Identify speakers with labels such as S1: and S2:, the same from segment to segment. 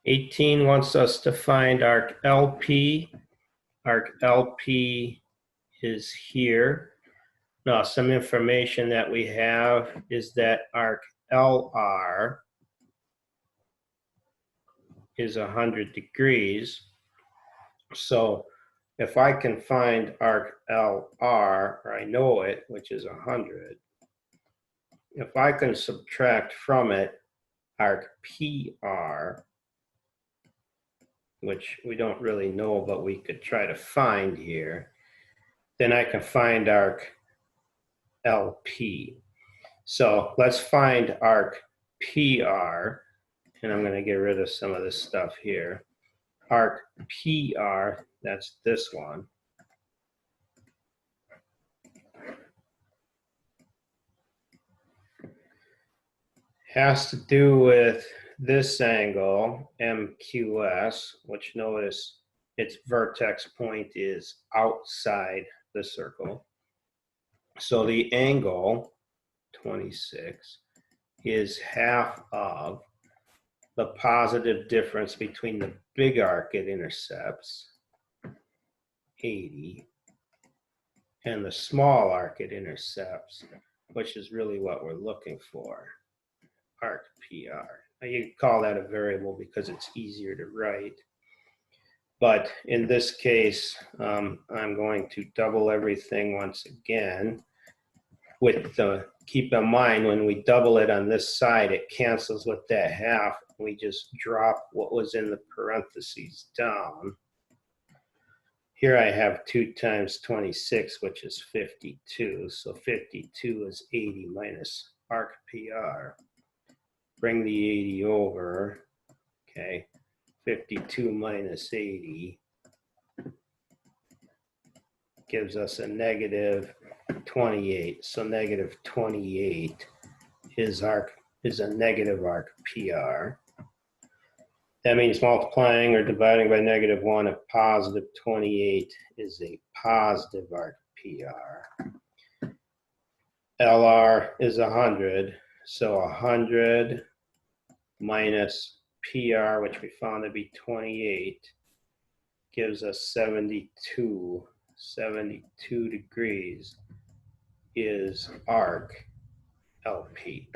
S1: 18 wants us to find arc LP. Arc LP is here. Now, some information that we have is that arc LR is 100 degrees. So if I can find arc LR, or I know it, which is 100, if I can subtract from it arc PR, which we don't really know, but we could try to find here, then I can find arc LP. So let's find arc PR, and I'm going to get rid of some of this stuff here. Arc PR, that's this one. Has to do with this angle, MQS, which notice its vertex point is outside the circle. So the angle, 26, is half of the positive difference between the big arc it intercepts, 80, and the small arc it intercepts, which is really what we're looking for, arc PR. Now you can call that a variable because it's easier to write. But in this case, I'm going to double everything once again. With the, keep in mind, when we double it on this side, it cancels with that half. We just drop what was in the parentheses down. Here I have 2 times 26, which is 52. So 52 is 80 minus arc PR. Bring the 80 over. Okay, 52 minus 80 gives us a negative 28. So negative 28 is a negative arc PR. That means multiplying or dividing by -1 of positive 28 is a positive arc PR. LR is 100, so 100 minus PR, which we found to be 28, gives us 72. 72 degrees is arc LP.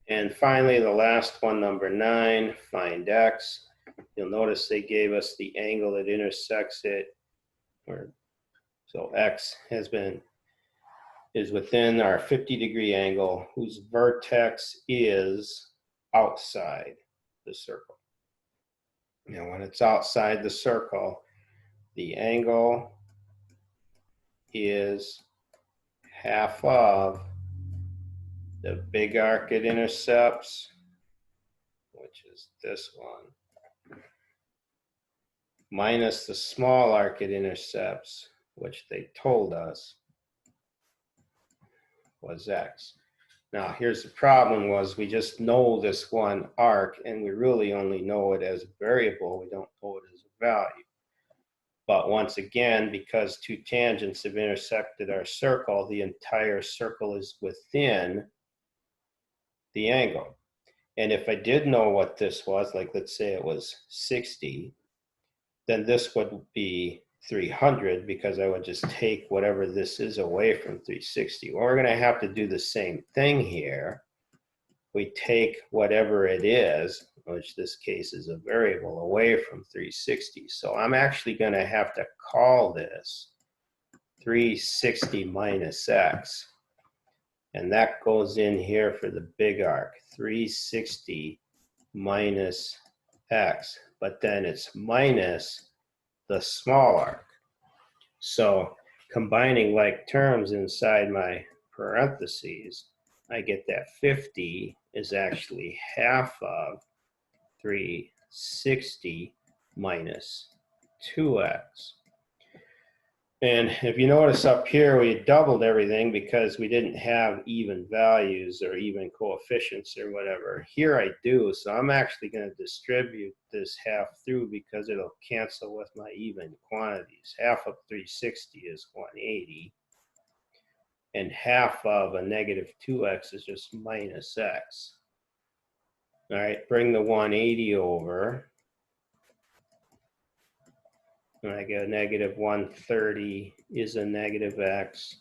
S1: And finally, the last one, number 9, find X. You'll notice they gave us the angle that intersects it. So X is within our 50-degree angle whose vertex is outside the circle. Now, when it's outside the circle, the angle is half of the big arc it intercepts, which is this one, minus the small arc it intercepts, which they told us was X. Now, here's the problem was we just know this one arc, and we really only know it as a variable. We don't know it as a value. But once again, because 2 tangents have intersected our circle, the entire circle is within the angle. And if I did know what this was, like let's say it was 60, then this would be 300 because I would just take whatever this is away from 360. Well, we're going to have to do the same thing here. We take whatever it is, which this case is a variable, away from 360. So I'm actually going to have to call this 360 minus X. And that goes in here for the big arc, 360 minus X. But then it's minus the small arc. So combining like terms inside my parentheses, I get that 50 is actually half of 360 minus 2x. And if you notice up here, we doubled everything because we didn't have even values or even coefficients or whatever. Here I do, so I'm actually going to distribute this half through because it'll cancel with my even quantities. Half of 360 is 180, and half of a negative 2x is just minus x. All right, bring the 180 over. And I go negative 130 is a negative x,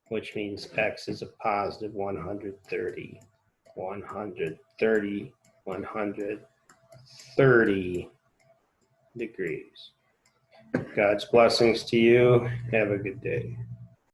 S1: which means x is a positive 130. 130, 130 degrees. God's blessings to you. Have a good day.